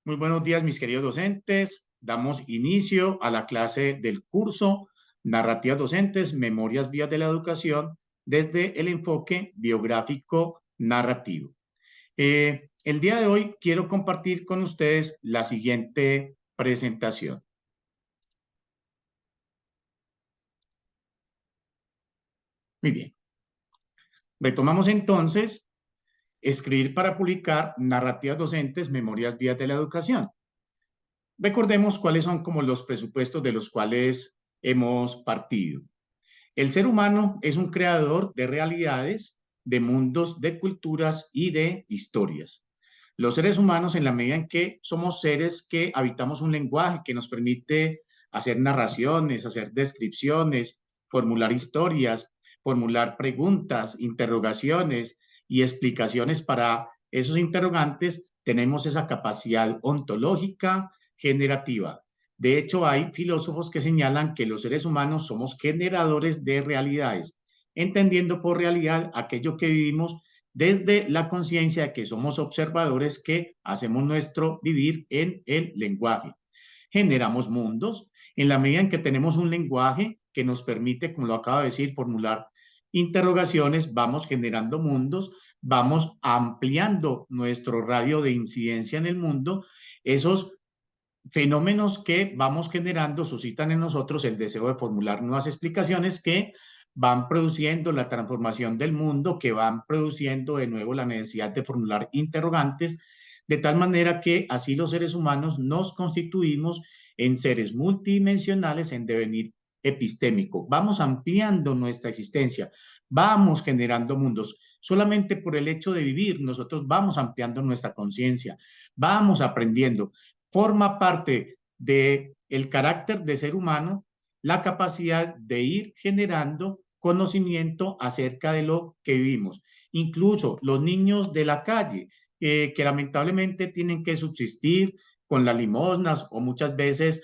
Muy buenos días, mis queridos docentes. Damos inicio a la clase del curso Narrativas Docentes, Memorias Vías de la Educación desde el enfoque biográfico narrativo. El día de hoy quiero compartir con ustedes la siguiente presentación. Muy bien. Retomamos entonces escribir para publicar narrativas docentes, memorias vías de la educación. Recordemos cuáles son como los presupuestos de los cuales hemos partido. El ser humano es un creador de realidades, de mundos, de culturas y de historias. Los seres humanos, en la medida en que somos seres que habitamos un lenguaje que nos permite hacer narraciones, hacer descripciones, formular historias, formular preguntas, interrogaciones y explicaciones para esos interrogantes, tenemos esa capacidad ontológica generativa. De hecho, hay filósofos que señalan que los seres humanos somos generadores de realidades, entendiendo por realidad aquello que vivimos desde la conciencia de que somos observadores que hacemos nuestro vivir en el lenguaje. Generamos mundos en la medida en que tenemos un lenguaje que nos permite, como lo acabo de decir, formular interrogaciones, vamos generando mundos, vamos ampliando nuestro radio de incidencia en el mundo. Esos fenómenos que vamos generando suscitan en nosotros el deseo de formular nuevas explicaciones que van produciendo la transformación del mundo, que van produciendo de nuevo la necesidad de formular interrogantes, de tal manera que así los seres humanos nos constituimos en seres multidimensionales en devenir epistémico. Vamos ampliando nuestra existencia, vamos generando mundos. Solamente por el hecho de vivir, nosotros vamos ampliando nuestra conciencia, vamos aprendiendo. Forma parte del carácter de ser humano la capacidad de ir generando conocimiento acerca de lo que vivimos. Incluso los niños de la calle, que lamentablemente tienen que subsistir con las limosnas o muchas veces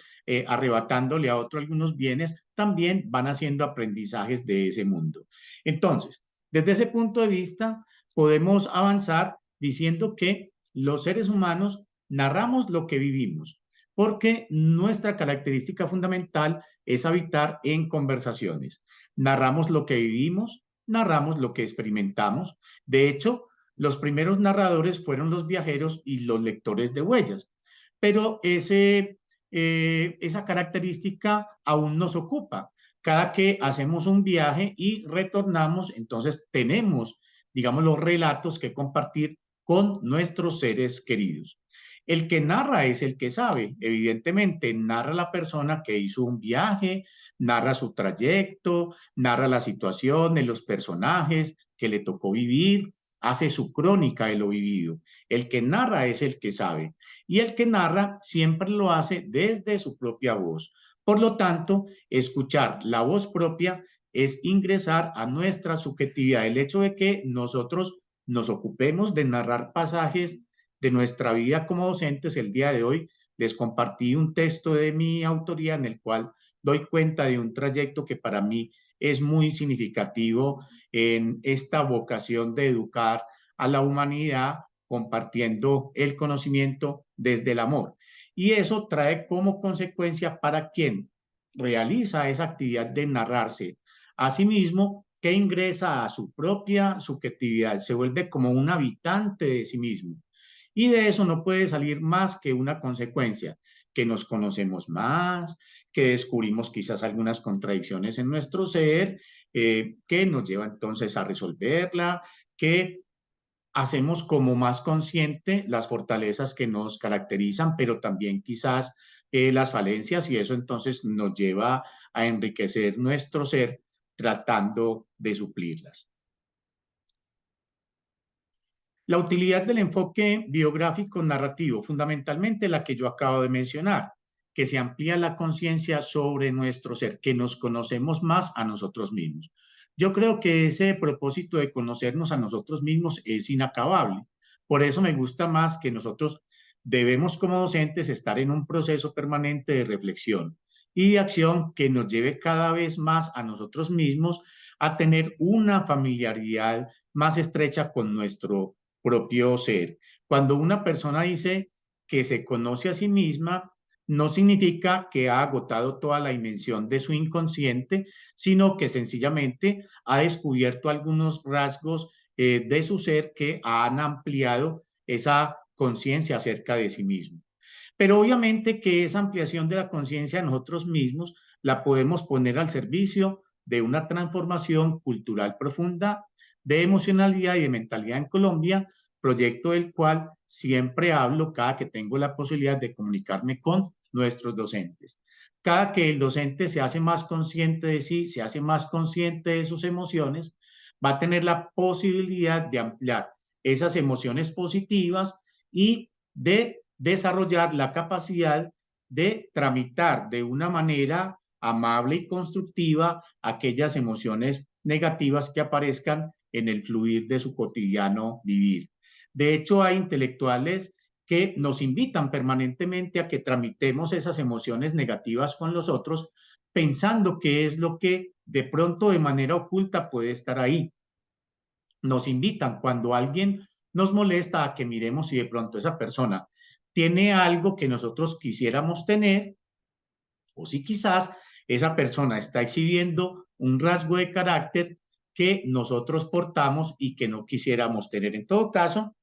arrebatándole a otro algunos bienes, también van haciendo aprendizajes de ese mundo. Entonces, desde ese punto de vista, podemos avanzar diciendo que los seres humanos narramos lo que vivimos, porque nuestra característica fundamental es habitar en conversaciones. Narramos lo que vivimos, narramos lo que experimentamos. De hecho, los primeros narradores fueron los viajeros y los lectores de huellas, pero esa característica aún nos ocupa. Cada que hacemos un viaje y retornamos, entonces tenemos, digamos, los relatos que compartir con nuestros seres queridos. El que narra es el que sabe, evidentemente, narra la persona que hizo un viaje, narra su trayecto, narra la situación de los personajes que le tocó vivir, hace su crónica de lo vivido. El que narra es el que sabe y el que narra siempre lo hace desde su propia voz. Por lo tanto, escuchar la voz propia es ingresar a nuestra subjetividad. El hecho de que nosotros nos ocupemos de narrar pasajes de nuestra vida como docentes, el día de hoy les compartí un texto de mi autoría en el cual doy cuenta de un trayecto que para mí es muy significativo en esta vocación de educar a la humanidad compartiendo el conocimiento desde el amor. Y eso trae como consecuencia para quien realiza esa actividad de narrarse a sí mismo, que ingresa a su propia subjetividad, se vuelve como un habitante de sí mismo. Y de eso no puede salir más que una consecuencia, que nos conocemos más, que descubrimos quizás algunas contradicciones en nuestro ser, que nos lleva entonces a resolverla, que hacemos como más consciente las fortalezas que nos caracterizan, pero también quizás las falencias y eso entonces nos lleva a enriquecer nuestro ser tratando de suplirlas. La utilidad del enfoque biográfico narrativo, fundamentalmente la que yo acabo de mencionar, que se amplía la conciencia sobre nuestro ser, que nos conocemos más a nosotros mismos. Yo creo que ese propósito de conocernos a nosotros mismos es inacabable. Por eso me gusta más que nosotros debemos como docentes estar en un proceso permanente de reflexión y de acción que nos lleve cada vez más a nosotros mismos a tener una familiaridad más estrecha con nuestro propio ser. Cuando una persona dice, que se conoce a sí misma no significa que ha agotado toda la dimensión de su inconsciente, sino que sencillamente ha descubierto algunos rasgos de su ser que han ampliado esa conciencia acerca de sí mismo. Pero obviamente que esa ampliación de la conciencia de nosotros mismos la podemos poner al servicio de una transformación cultural profunda de emocionalidad y de mentalidad en Colombia, proyecto del cual siempre hablo cada que tengo la posibilidad de comunicarme con nuestros docentes. Cada que el docente se hace más consciente de sí, se hace más consciente de sus emociones, va a tener la posibilidad de ampliar esas emociones positivas y de desarrollar la capacidad de tramitar de una manera amable y constructiva aquellas emociones negativas que aparezcan en el fluir de su cotidiano vivir. De hecho, hay intelectuales que nos invitan permanentemente a que tramitemos esas emociones negativas con los otros, pensando que es lo que de pronto de manera oculta puede estar ahí. Nos invitan cuando alguien nos molesta a que miremos si de pronto esa persona tiene algo que nosotros quisiéramos tener o si quizás esa persona está exhibiendo un rasgo de carácter que nosotros portamos y que no quisiéramos tener. En todo caso,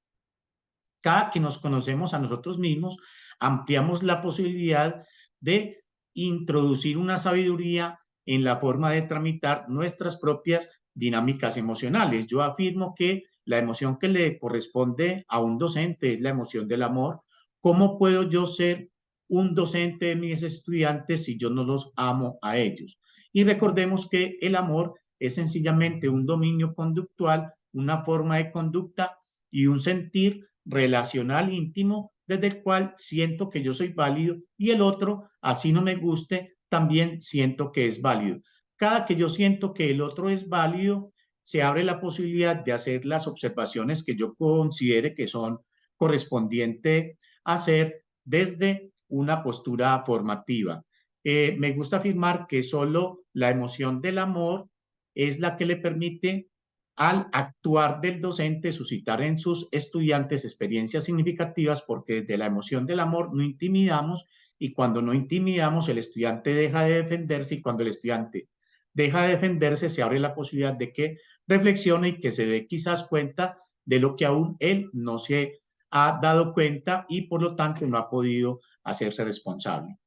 cada que nos conocemos a nosotros mismos, ampliamos la posibilidad de introducir una sabiduría en la forma de tramitar nuestras propias dinámicas emocionales. Yo afirmo que la emoción que le corresponde a un docente es la emoción del amor. ¿Cómo puedo yo ser un docente de mis estudiantes si yo no los amo a ellos? Y recordemos que el amor es sencillamente un dominio conductual, una forma de conducta y un sentir relacional íntimo desde el cual siento que yo soy válido y el otro, así no me guste, también siento que es válido. Cada que yo siento que el otro es válido, se abre la posibilidad de hacer las observaciones que yo considere que son correspondientes hacer desde una postura formativa. Me gusta afirmar que solo la emoción del amor es la que le permite al actuar del docente suscitar en sus estudiantes experiencias significativas porque desde la emoción del amor no intimidamos y cuando no intimidamos el estudiante deja de defenderse y cuando el estudiante deja de defenderse se abre la posibilidad de que reflexione y que se dé quizás cuenta de lo que aún él no se ha dado cuenta y por lo tanto no ha podido hacerse responsable.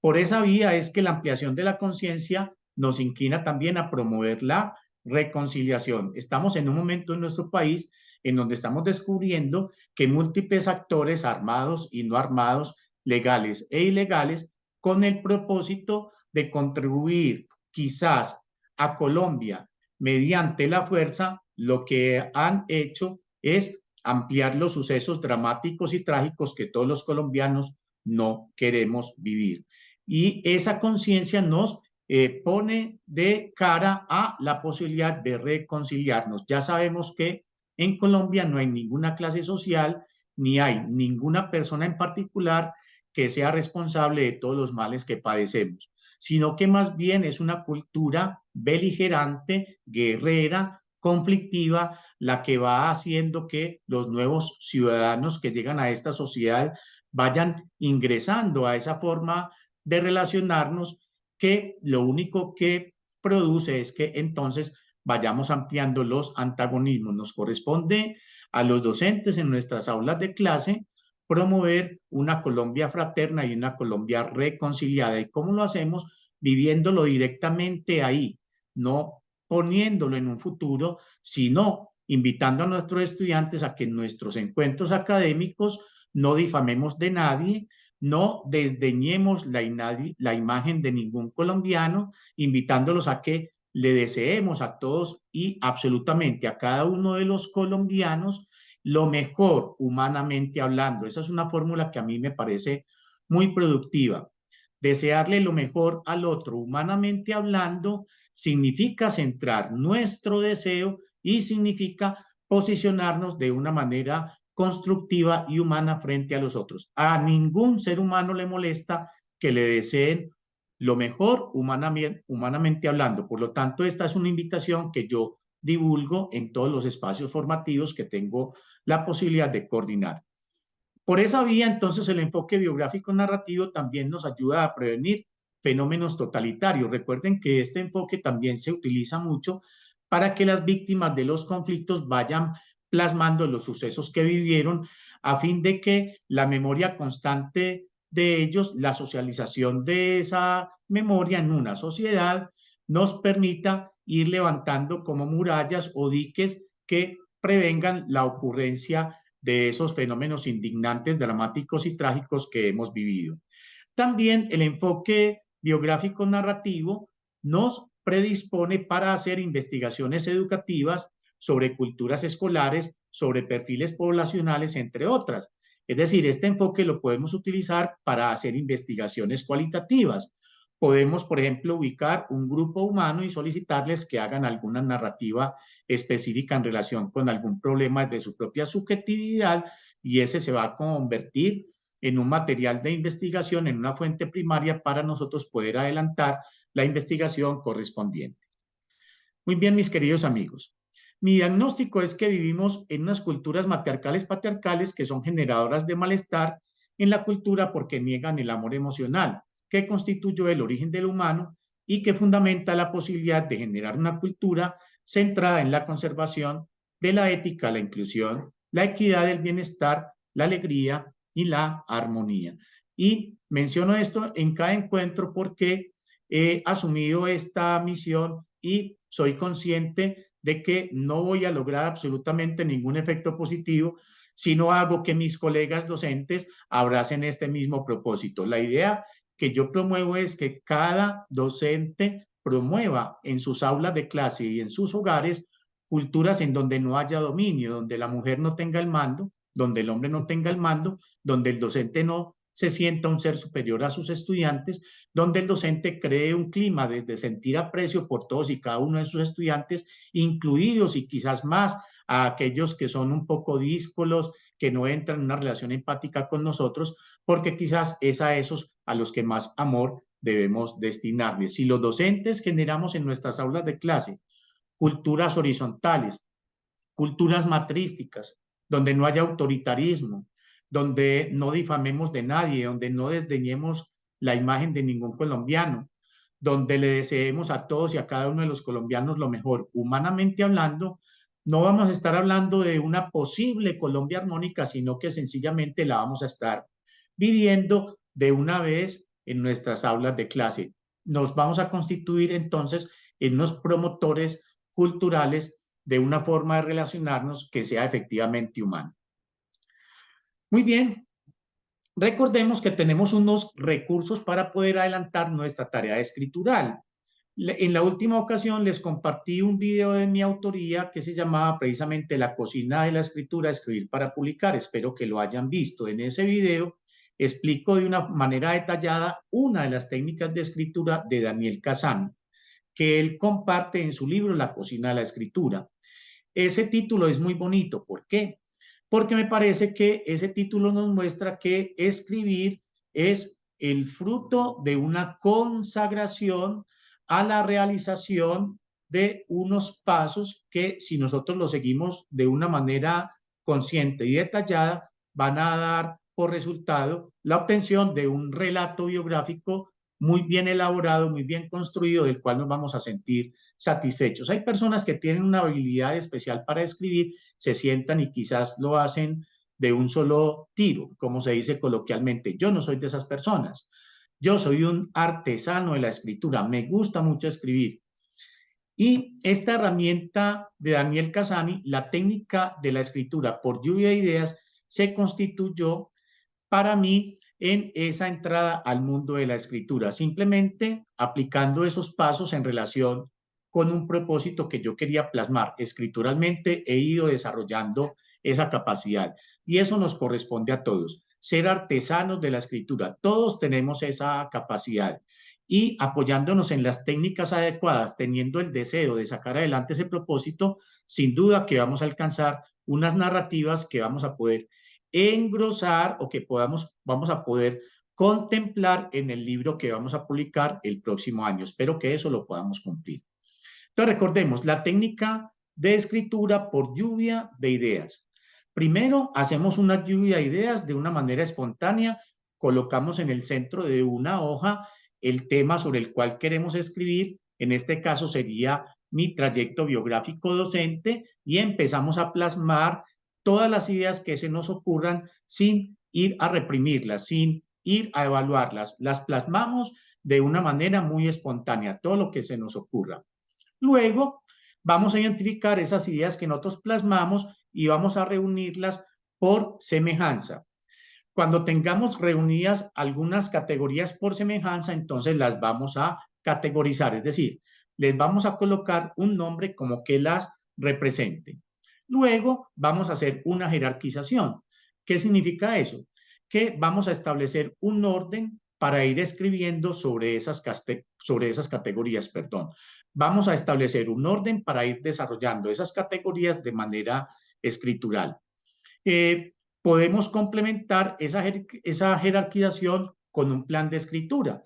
Por esa vía es que la ampliación de la conciencia nos inclina también a promover la reconciliación. Estamos en un momento en nuestro país en donde estamos descubriendo que múltiples actores armados y no armados, legales e ilegales, con el propósito de contribuir quizás a Colombia mediante la fuerza, lo que han hecho es ampliar los sucesos dramáticos y trágicos que todos los colombianos no queremos vivir. Y esa conciencia nos pone de cara a la posibilidad de reconciliarnos. Ya sabemos que en Colombia no hay ninguna clase social ni hay ninguna persona en particular que sea responsable de todos los males que padecemos, sino que más bien es una cultura beligerante, guerrera, conflictiva, la que va haciendo que los nuevos ciudadanos que llegan a esta sociedad vayan ingresando a esa forma de relacionarnos que lo único que produce es que entonces vayamos ampliando los antagonismos. Nos corresponde a los docentes en nuestras aulas de clase promover una Colombia fraterna y una Colombia reconciliada. ¿Y cómo lo hacemos? Viviéndolo directamente ahí, no poniéndolo en un futuro, sino invitando a nuestros estudiantes a que en nuestros encuentros académicos no difamemos de nadie, no desdeñemos la imagen de ningún colombiano, invitándolos a que le deseemos a todos y absolutamente a cada uno de los colombianos lo mejor humanamente hablando. Esa es una fórmula que a mí me parece muy productiva. Desearle lo mejor al otro humanamente hablando significa centrar nuestro deseo y significa posicionarnos de una manera constructiva y humana frente a los otros. A ningún ser humano le molesta que le deseen lo mejor humanamente hablando. Por lo tanto, esta es una invitación que yo divulgo en todos los espacios formativos que tengo la posibilidad de coordinar. Por esa vía, entonces, el enfoque biográfico narrativo también nos ayuda a prevenir fenómenos totalitarios. Recuerden que este enfoque también se utiliza mucho para que las víctimas de los conflictos vayan plasmando los sucesos que vivieron a fin de que la memoria constante de ellos, la socialización de esa memoria en una sociedad, nos permita ir levantando como murallas o diques que prevengan la ocurrencia de esos fenómenos indignantes, dramáticos y trágicos que hemos vivido. También el enfoque biográfico narrativo nos predispone para hacer investigaciones educativas sobre culturas escolares, sobre perfiles poblacionales, entre otras. Es decir, este enfoque lo podemos utilizar para hacer investigaciones cualitativas. Podemos, por ejemplo, ubicar un grupo humano y solicitarles que hagan alguna narrativa específica en relación con algún problema de su propia subjetividad y ese se va a convertir en un material de investigación, en una fuente primaria para nosotros poder adelantar la investigación correspondiente. Muy bien, mis queridos amigos. Mi diagnóstico es que vivimos en unas culturas matriarcales patriarcales que son generadoras de malestar en la cultura porque niegan el amor emocional, que constituyó el origen del humano y que fundamenta la posibilidad de generar una cultura centrada en la conservación de la ética, la inclusión, la equidad, el bienestar, la alegría y la armonía. Y menciono esto en cada encuentro porque he asumido esta misión y soy consciente de que no voy a lograr absolutamente ningún efecto positivo si no hago que mis colegas docentes abracen este mismo propósito. La idea que yo promuevo es que cada docente promueva en sus aulas de clase y en sus hogares culturas en donde no haya dominio, donde la mujer no tenga el mando, donde el hombre no tenga el mando, donde el docente no se sienta un ser superior a sus estudiantes, donde el docente cree un clima desde sentir aprecio por todos y cada uno de sus estudiantes, incluidos y quizás más a aquellos que son un poco díscolos, que no entran en una relación empática con nosotros, porque quizás es a esos a los que más amor debemos destinarles. Si los docentes generamos en nuestras aulas de clase culturas horizontales, culturas matrísticas, donde no haya autoritarismo, donde no difamemos de nadie, donde no desdeñemos la imagen de ningún colombiano, donde le deseemos a todos y a cada uno de los colombianos lo mejor. Humanamente hablando, no vamos a estar hablando de una posible Colombia armónica, sino que sencillamente la vamos a estar viviendo de una vez en nuestras aulas de clase. Nos vamos a constituir entonces en unos promotores culturales de una forma de relacionarnos que sea efectivamente humana. Muy bien, recordemos que tenemos unos recursos para poder adelantar nuestra tarea escritural. En la última ocasión les compartí un video de mi autoría que se llamaba precisamente La cocina de la escritura, escribir para publicar. Espero que lo hayan visto. En ese video explico de una manera detallada una de las técnicas de escritura de Daniel Casano, que él comparte en su libro La cocina de la escritura. Ese título es muy bonito. ¿Por qué? Porque me parece que ese título nos muestra que escribir es el fruto de una consagración a la realización de unos pasos que, si nosotros los seguimos de una manera consciente y detallada, van a dar por resultado la obtención de un relato biográfico muy bien elaborado, muy bien construido, del cual nos vamos a sentir satisfechos. Hay personas que tienen una habilidad especial para escribir, se sientan y quizás lo hacen de un solo tiro, como se dice coloquialmente. Yo no soy de esas personas. Yo soy un artesano de la escritura, me gusta mucho escribir. Y esta herramienta de Daniel Casani, la técnica de la escritura por lluvia de ideas, se constituyó para mí en esa entrada al mundo de la escritura, simplemente aplicando esos pasos en relación con un propósito que yo quería plasmar. Escrituralmente he ido desarrollando esa capacidad y eso nos corresponde a todos, ser artesanos de la escritura. Todos tenemos esa capacidad y apoyándonos en las técnicas adecuadas, teniendo el deseo de sacar adelante ese propósito, sin duda que vamos a alcanzar unas narrativas que vamos a poder engrosar o que vamos a poder contemplar en el libro que vamos a publicar el próximo año. Espero que eso lo podamos cumplir. Entonces recordemos la técnica de escritura por lluvia de ideas. Primero, hacemos una lluvia de ideas de una manera espontánea, colocamos en el centro de una hoja el tema sobre el cual queremos escribir, en este caso sería mi trayecto biográfico docente, y empezamos a plasmar todas las ideas que se nos ocurran sin ir a reprimirlas, sin ir a evaluarlas. Las plasmamos de una manera muy espontánea, todo lo que se nos ocurra. Luego, vamos a identificar esas ideas que nosotros plasmamos y vamos a reunirlas por semejanza. Cuando tengamos reunidas algunas categorías por semejanza, entonces las vamos a categorizar, es decir, les vamos a colocar un nombre como que las represente. Luego vamos a hacer una jerarquización. ¿Qué significa eso? Que vamos a establecer un orden para ir escribiendo sobre esas categorías, perdón. Vamos a establecer un orden para ir desarrollando esas categorías de manera escritural. Podemos complementar esa jerarquización con un plan de escritura.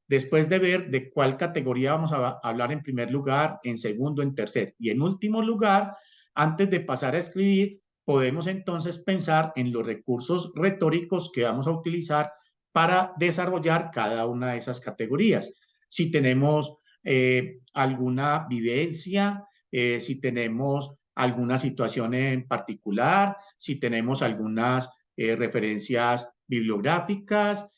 Después de ver de cuál categoría vamos a hablar en primer lugar, en segundo, en tercer y en último lugar, antes de pasar a escribir, podemos entonces pensar en los recursos retóricos que vamos a utilizar para desarrollar cada una de esas categorías. Si tenemos alguna vivencia, si tenemos alguna situación en particular, si tenemos algunas referencias bibliográficas,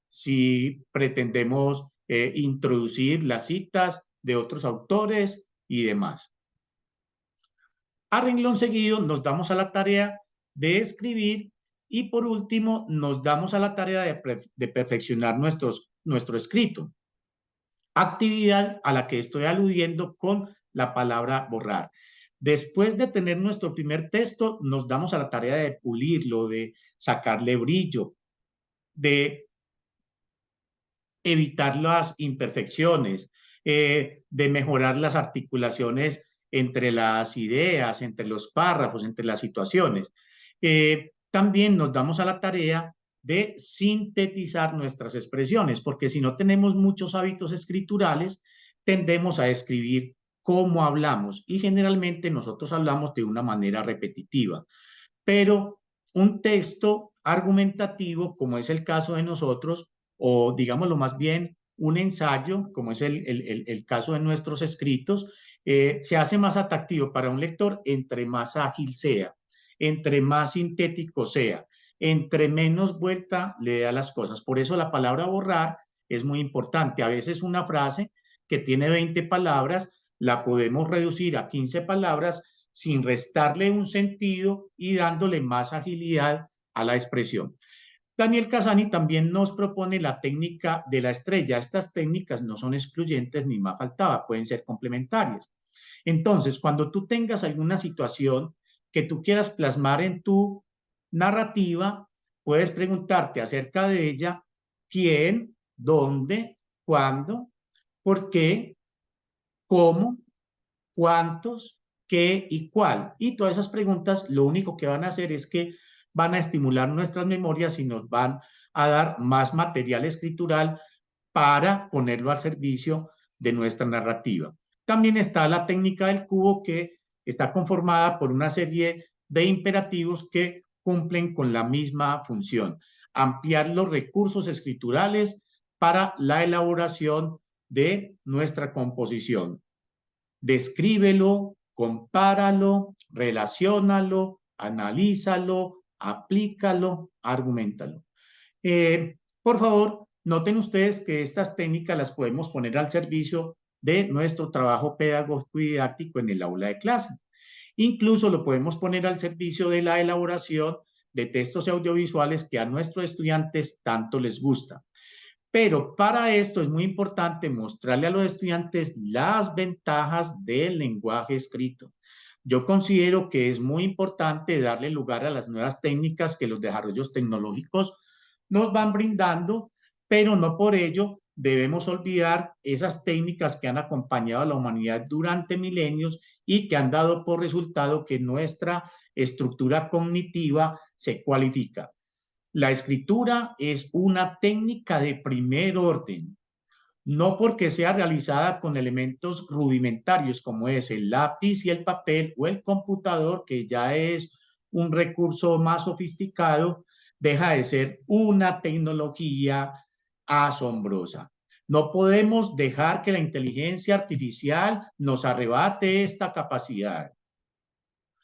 si pretendemos introducir las citas de otros autores y demás. A renglón seguido nos damos a la tarea de escribir y por último nos damos a la tarea de perfeccionar nuestro escrito. Actividad a la que estoy aludiendo con la palabra borrar. Después de tener nuestro primer texto, nos damos a la tarea de pulirlo, de sacarle brillo, de evitar las imperfecciones, de mejorar las articulaciones entre las ideas, entre los párrafos, entre las situaciones. También nos damos a la tarea de sintetizar nuestras expresiones, porque si no tenemos muchos hábitos escriturales, tendemos a escribir como hablamos y generalmente nosotros hablamos de una manera repetitiva. Pero un texto argumentativo, como es el caso de nosotros, o digámoslo más bien, un ensayo, como es el caso de nuestros escritos, se hace más atractivo para un lector entre más ágil sea, entre más sintético sea, entre menos vuelta le da las cosas. Por eso la palabra borrar es muy importante. A veces una frase que tiene 20 palabras la podemos reducir a 15 palabras sin restarle un sentido y dándole más agilidad a la expresión. Daniel Casani también nos propone la técnica de la estrella. Estas técnicas no son excluyentes ni más faltaba, pueden ser complementarias. Entonces, cuando tú tengas alguna situación que tú quieras plasmar en tu narrativa, puedes preguntarte acerca de ella: ¿quién? ¿Dónde? ¿Cuándo? ¿Por qué? ¿Cómo? ¿Cuántos? ¿Qué? ¿Y cuál? Y todas esas preguntas lo único que van a hacer es que van a estimular nuestras memorias y nos van a dar más material escritural para ponerlo al servicio de nuestra narrativa. También está la técnica del cubo, que está conformada por una serie de imperativos que cumplen con la misma función: ampliar los recursos escriturales para la elaboración de nuestra composición. Descríbelo, compáralo, relaciónalo, analízalo, aplícalo, argumentalo. Por favor, noten ustedes que estas técnicas las podemos poner al servicio de nuestro trabajo pedagógico y didáctico en el aula de clase. Incluso lo podemos poner al servicio de la elaboración de textos audiovisuales que a nuestros estudiantes tanto les gusta. Pero para esto es muy importante mostrarle a los estudiantes las ventajas del lenguaje escrito. Yo considero que es muy importante darle lugar a las nuevas técnicas que los desarrollos tecnológicos nos van brindando, pero no por ello debemos olvidar esas técnicas que han acompañado a la humanidad durante milenios y que han dado por resultado que nuestra estructura cognitiva se cualifica. La escritura es una técnica de primer orden, no porque sea realizada con elementos rudimentarios como es el lápiz y el papel o el computador, que ya es un recurso más sofisticado, deja de ser una tecnología asombrosa. No podemos dejar que la inteligencia artificial nos arrebate esta capacidad.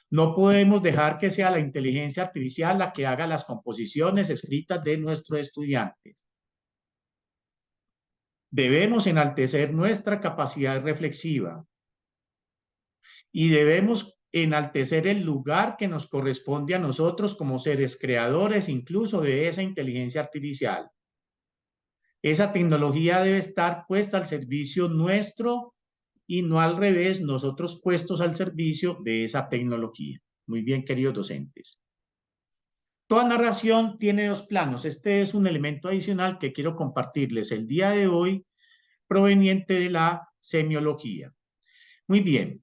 No podemos dejar que sea la inteligencia artificial la que haga las composiciones escritas de nuestros estudiantes. Debemos enaltecer nuestra capacidad reflexiva y debemos enaltecer el lugar que nos corresponde a nosotros como seres creadores, incluso de esa inteligencia artificial. Esa tecnología debe estar puesta al servicio nuestro y no al revés, nosotros puestos al servicio de esa tecnología. Muy bien, queridos docentes. Toda narración tiene dos planos. Este es un elemento adicional que quiero compartirles el día de hoy, proveniente de la semiología. Muy bien.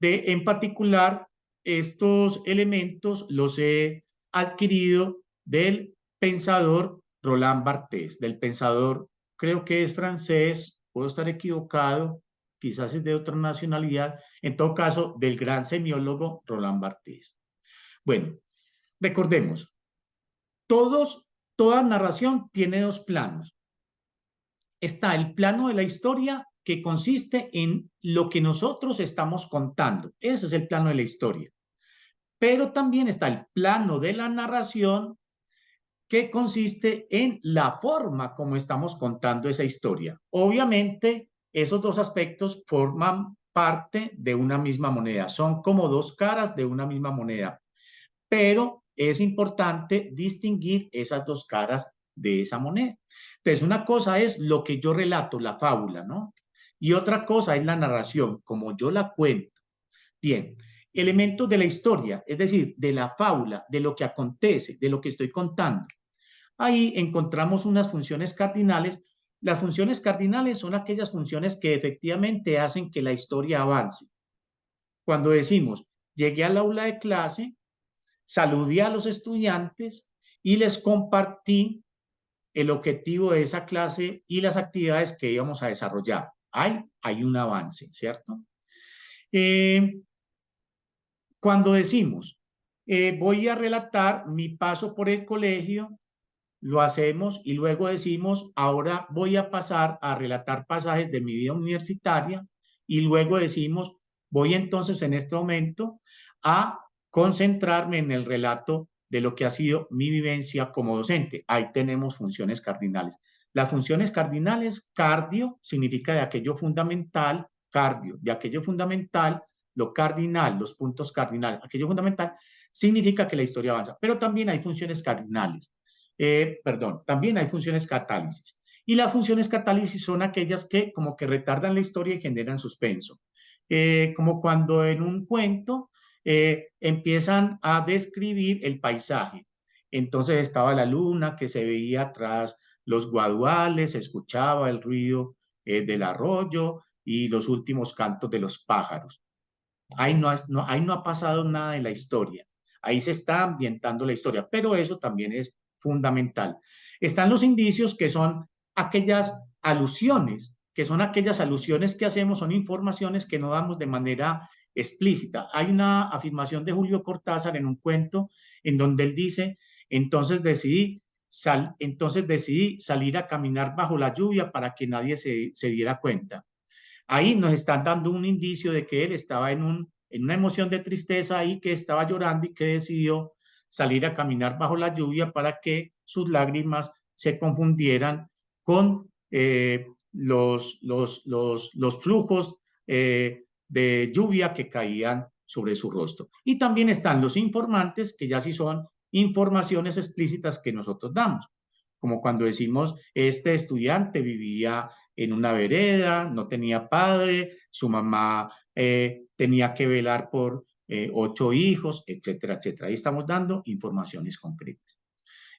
En particular, estos elementos los he adquirido del pensador Roland Barthes, del pensador, creo que es francés, puedo estar equivocado, quizás es de otra nacionalidad, en todo caso, del gran semiólogo Roland Barthes. Bueno, recordemos, toda narración tiene dos planos. Está el plano de la historia, que consiste en lo que nosotros estamos contando. Ese es el plano de la historia. Pero también está el plano de la narración, que consiste en la forma como estamos contando esa historia. Obviamente, esos dos aspectos forman parte de una misma moneda. Son como dos caras de una misma moneda. Pero es importante distinguir esas dos caras de esa moneda. Entonces, una cosa es lo que yo relato, la fábula, ¿no? Y otra cosa es la narración, como yo la cuento. Bien, elementos de la historia, es decir, de la fábula, de lo que acontece, de lo que estoy contando. Ahí encontramos unas funciones cardinales. Las funciones cardinales son aquellas funciones que efectivamente hacen que la historia avance. Cuando decimos, llegué al aula de clase, saludé a los estudiantes y les compartí el objetivo de esa clase y las actividades que íbamos a desarrollar. Hay un avance, ¿cierto? Cuando decimos, voy a relatar mi paso por el colegio, lo hacemos y luego decimos, ahora voy a pasar a relatar pasajes de mi vida universitaria y luego decimos, voy entonces en este momento a concentrarme en el relato de lo que ha sido mi vivencia como docente. Ahí tenemos funciones cardinales. Las funciones cardinales, cardio, significa de aquello fundamental, cardio, de aquello fundamental, lo cardinal, los puntos cardinales, aquello fundamental, significa que la historia avanza. Pero también hay funciones cardinales. También hay funciones catálisis. Y las funciones catálisis son aquellas que como que retardan la historia y generan suspenso. Como cuando en un cuento empiezan a describir el paisaje. Entonces estaba la luna que se veía tras los guaduales, se escuchaba el ruido del arroyo y los últimos cantos de los pájaros. Ahí no ha pasado nada de la historia. Ahí se está ambientando la historia, pero eso también es fundamental. Están los indicios, que son aquellas alusiones, que hacemos, son informaciones que no damos de manera explícita. Hay una afirmación de Julio Cortázar en un cuento en donde él dice, entonces decidí salir a caminar bajo la lluvia para que nadie se diera cuenta. Ahí nos están dando un indicio de que él estaba en una emoción de tristeza y que estaba llorando y que decidió salir a caminar bajo la lluvia para que sus lágrimas se confundieran con los flujos de lluvia que caían sobre su rostro. Y también están los informantes, que ya sí son informaciones explícitas que nosotros damos, como cuando decimos, este estudiante vivía en una vereda, no tenía padre, su mamá tenía que velar por 8 hijos, etcétera, etcétera. Ahí estamos dando informaciones concretas.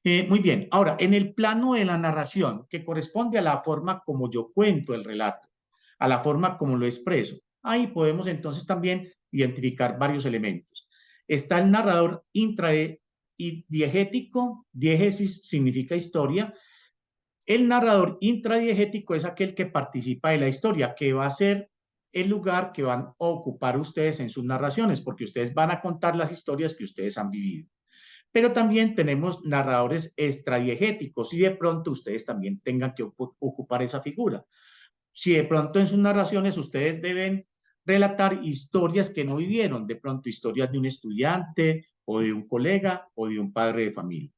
Muy bien, ahora, en el plano de la narración, que corresponde a la forma como yo cuento el relato, a la forma como lo expreso, ahí podemos entonces también identificar varios elementos. Está el narrador intradiegético, diégesis significa historia. El narrador intradiegético es aquel que participa de la historia, que va a ser el lugar que van a ocupar ustedes en sus narraciones, porque ustedes van a contar las historias que ustedes han vivido. Pero también tenemos narradores extradiegéticos y de pronto ustedes también tengan que ocupar esa figura. Si de pronto en sus narraciones ustedes deben relatar historias que no vivieron, de pronto historias de un estudiante o de un colega o de un padre de familia.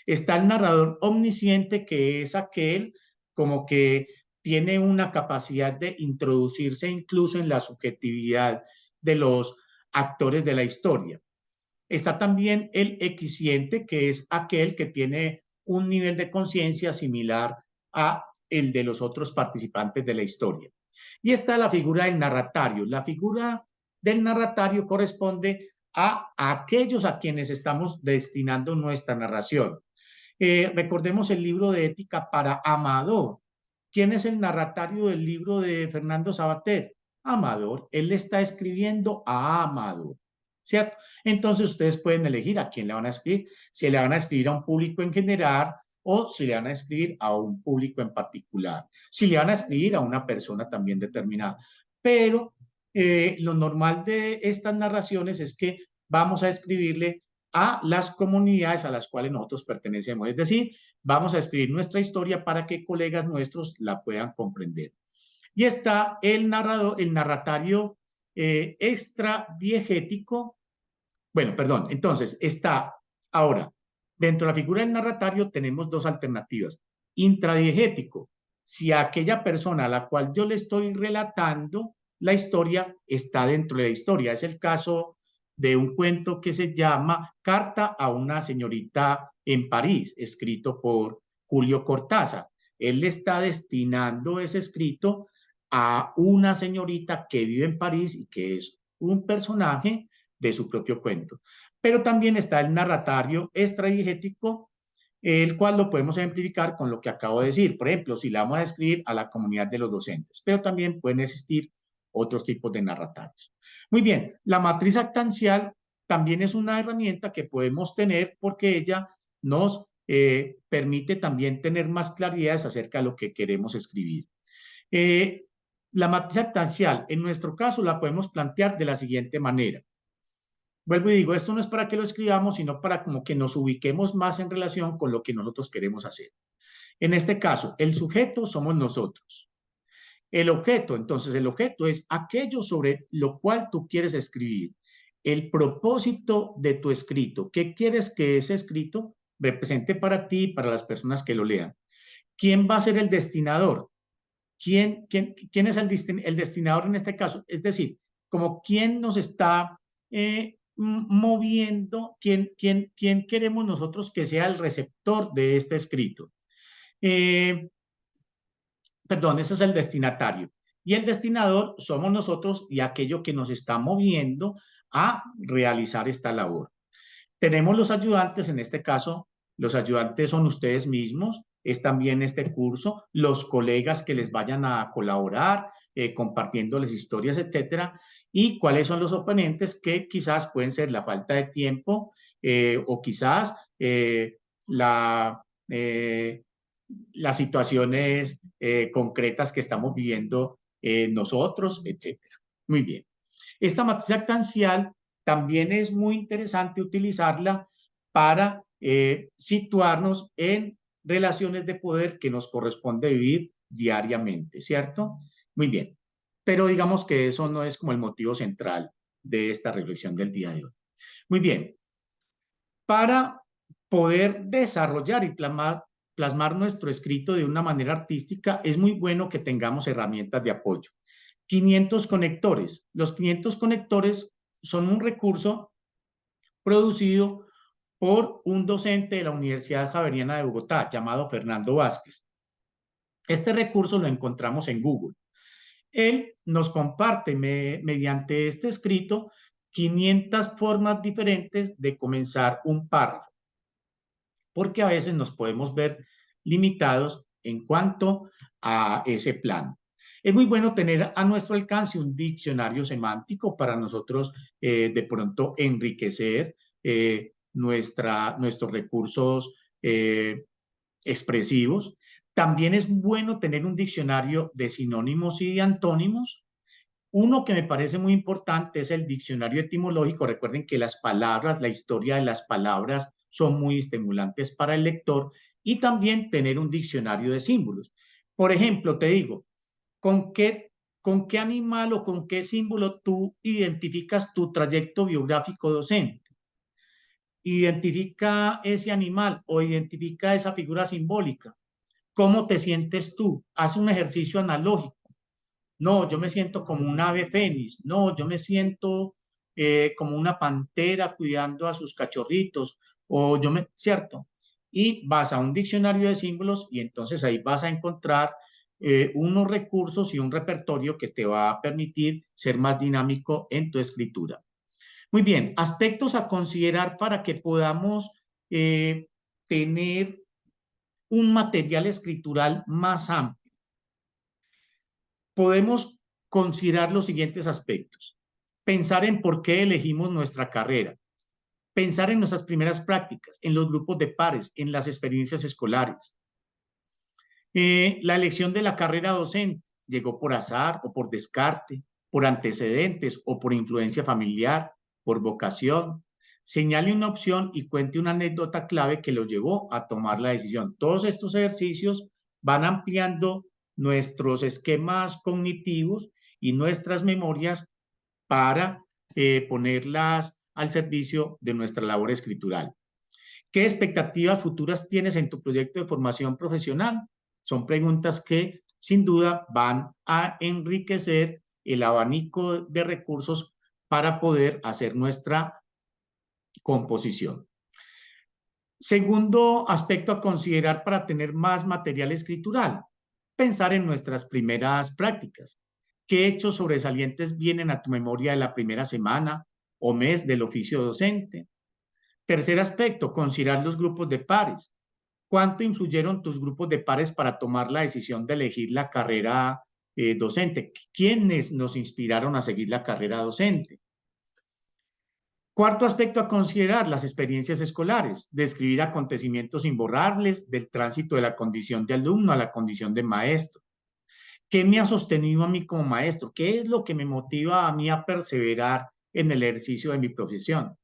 Está el narrador omnisciente, que es aquel como que tiene una capacidad de introducirse incluso en la subjetividad de los actores de la historia. Está también el equisciente, que es aquel que tiene un nivel de conciencia similar a el de los otros participantes de la historia. Y está la figura del narratario. La figura del narratario corresponde a aquellos a quienes estamos destinando nuestra narración. Recordemos el libro de ética para Amador. ¿Quién es el narratario del libro de Fernando Sabater? Amador. Él le está escribiendo a Amador, ¿cierto? Entonces ustedes pueden elegir a quién le van a escribir, si le van a escribir a un público en general o si le van a escribir a un público en particular, si le van a escribir a una persona también determinada. Pero lo normal de estas narraciones es que vamos a escribirle a las comunidades a las cuales nosotros pertenecemos. Es decir, vamos a escribir nuestra historia para que colegas nuestros la puedan comprender. Y está el narrador, el narratario extradiegético. Bueno, perdón, entonces está ahora, dentro de la figura del narratario tenemos dos alternativas. Intradiegético, si aquella persona a la cual yo le estoy relatando la historia está dentro de la historia. Es el caso de un cuento que se llama Carta a una señorita en París, escrito por Julio Cortázar. Él le está destinando ese escrito a una señorita que vive en París y que es un personaje de su propio cuento. Pero también está el narratario extradiegético, el cual lo podemos ejemplificar con lo que acabo de decir. Por ejemplo, si la vamos a escribir a la comunidad de los docentes, pero también pueden existir otros tipos de narratarios. Muy bien, la matriz actancial también es una herramienta que podemos tener porque ella nos permite también tener más claridades acerca de lo que queremos escribir. La matriz actancial, en nuestro caso, la podemos plantear de la siguiente manera. Vuelvo y digo, esto no es para que lo escribamos, sino para como que nos ubiquemos más en relación con lo que nosotros queremos hacer. En este caso, el sujeto somos nosotros. El objeto, entonces el objeto es aquello sobre lo cual tú quieres escribir. El propósito de tu escrito. ¿Qué quieres que ese escrito represente para ti y para las personas que lo lean? ¿Quién va a ser el destinador? ¿Quién es el destinador en este caso? Es decir, como quién nos está moviendo, quién queremos nosotros que sea el receptor de este escrito. Perdón, ese es el destinatario. Y el destinador somos nosotros y aquello que nos está moviendo a realizar esta labor. Tenemos los ayudantes, en este caso, los ayudantes son ustedes mismos, es también este curso, los colegas que les vayan a colaborar, compartiéndoles historias, etcétera, y cuáles son los oponentes que quizás pueden ser la falta de tiempo o quizás la, las situaciones concretas que estamos viviendo nosotros, etcétera. Muy bien. Esta matriz actancial también es muy interesante utilizarla para situarnos en relaciones de poder que nos corresponde vivir diariamente, ¿cierto? Muy bien. Pero digamos que eso no es como el motivo central de esta reflexión del día de hoy. Muy bien. Para poder desarrollar y plasmar nuestro escrito de una manera artística, es muy bueno que tengamos herramientas de apoyo. 500 conectores. Los 500 conectores son un recurso producido por un docente de la Universidad Javeriana de Bogotá llamado Fernando Vázquez. Este recurso lo encontramos en Google. Él nos comparte mediante este escrito 500 formas diferentes de comenzar un párrafo, porque a veces nos podemos ver limitados en cuanto a ese plan. Es muy bueno tener a nuestro alcance un diccionario semántico para nosotros de pronto enriquecer nuestros recursos expresivos. También es bueno tener un diccionario de sinónimos y de antónimos Uno que me parece muy importante es el diccionario etimológico. Recuerden que las palabras, la historia de las palabras son muy estimulantes para el lector, y también tener un diccionario de símbolos. Por ejemplo, te digo, ¿con qué animal o con qué símbolo tú identificas tu trayecto biográfico docente? Identifica ese animal o identifica esa figura simbólica. ¿Cómo te sientes tú? Haz un ejercicio analógico. No, yo me siento como un ave fénix. No, yo me siento como una pantera cuidando a sus cachorritos. ¿Cierto? Y vas a un diccionario de símbolos y entonces ahí vas a encontrar unos recursos y un repertorio que te va a permitir ser más dinámico en tu escritura. Muy bien, aspectos a considerar para que podamos tener un material escritural más amplio. Podemos considerar los siguientes aspectos. Pensar en por qué elegimos nuestra carrera. Pensar en nuestras primeras prácticas, en los grupos de pares, en las experiencias escolares. La elección de la carrera docente llegó por azar o por descarte, por antecedentes o por influencia familiar, por vocación. Señale una opción y cuente una anécdota clave que lo llevó a tomar la decisión. Todos estos ejercicios van ampliando nuestros esquemas cognitivos y nuestras memorias para ponerlas al servicio de nuestra labor escritural. ¿Qué expectativas futuras tienes en tu proyecto de formación profesional? Son preguntas que sin duda van a enriquecer el abanico de recursos para poder hacer nuestra composición. Segundo aspecto a considerar para tener más material escritural: pensar en nuestras primeras prácticas. ¿Qué hechos sobresalientes vienen a tu memoria de la primera semana o mes del oficio docente? Tercer aspecto, considerar los grupos de pares. ¿Cuánto influyeron tus grupos de pares para tomar la decisión de elegir la carrera docente? ¿Quiénes nos inspiraron a seguir la carrera docente? Cuarto aspecto a considerar, las experiencias escolares. Describir acontecimientos imborrables del tránsito de la condición de alumno a la condición de maestro. ¿Qué me ha sostenido a mí como maestro? ¿Qué es lo que me motiva a mí a perseverar en el ejercicio de mi profesión?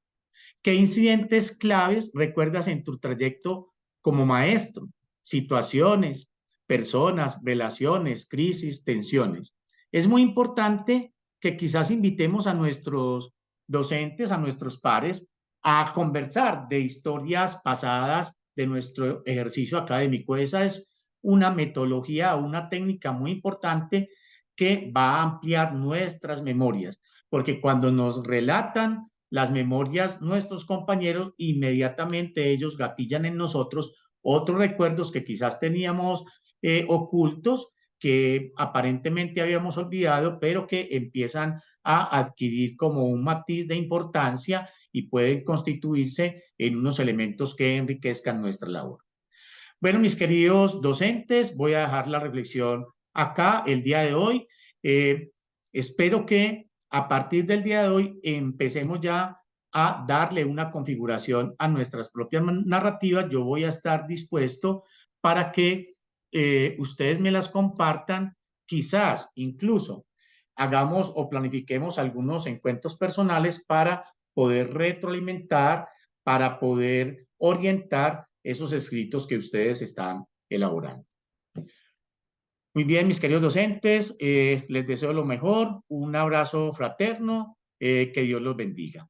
¿Qué incidentes claves recuerdas en tu trayecto como maestro? Situaciones, personas, relaciones, crisis, tensiones. Es muy importante que quizás invitemos a nuestros docentes, a nuestros pares, a conversar de historias pasadas de nuestro ejercicio académico. Esa es una metodología, una técnica muy importante que va a ampliar nuestras memorias, porque cuando nos relatan las memorias nuestros compañeros, inmediatamente ellos gatillan en nosotros otros recuerdos que quizás teníamos ocultos, que aparentemente habíamos olvidado, pero que empiezan a adquirir como un matiz de importancia y pueden constituirse en unos elementos que enriquezcan nuestra labor. Bueno, mis queridos docentes, voy a dejar la reflexión acá el día de hoy. Espero que a partir del día de hoy empecemos ya a darle una configuración a nuestras propias narrativas. Yo voy a estar dispuesto para que ustedes me las compartan, quizás incluso hagamos o planifiquemos algunos encuentros personales para poder retroalimentar, para poder orientar esos escritos que ustedes están elaborando. Muy bien, mis queridos docentes, les deseo lo mejor, un abrazo fraterno, que Dios los bendiga.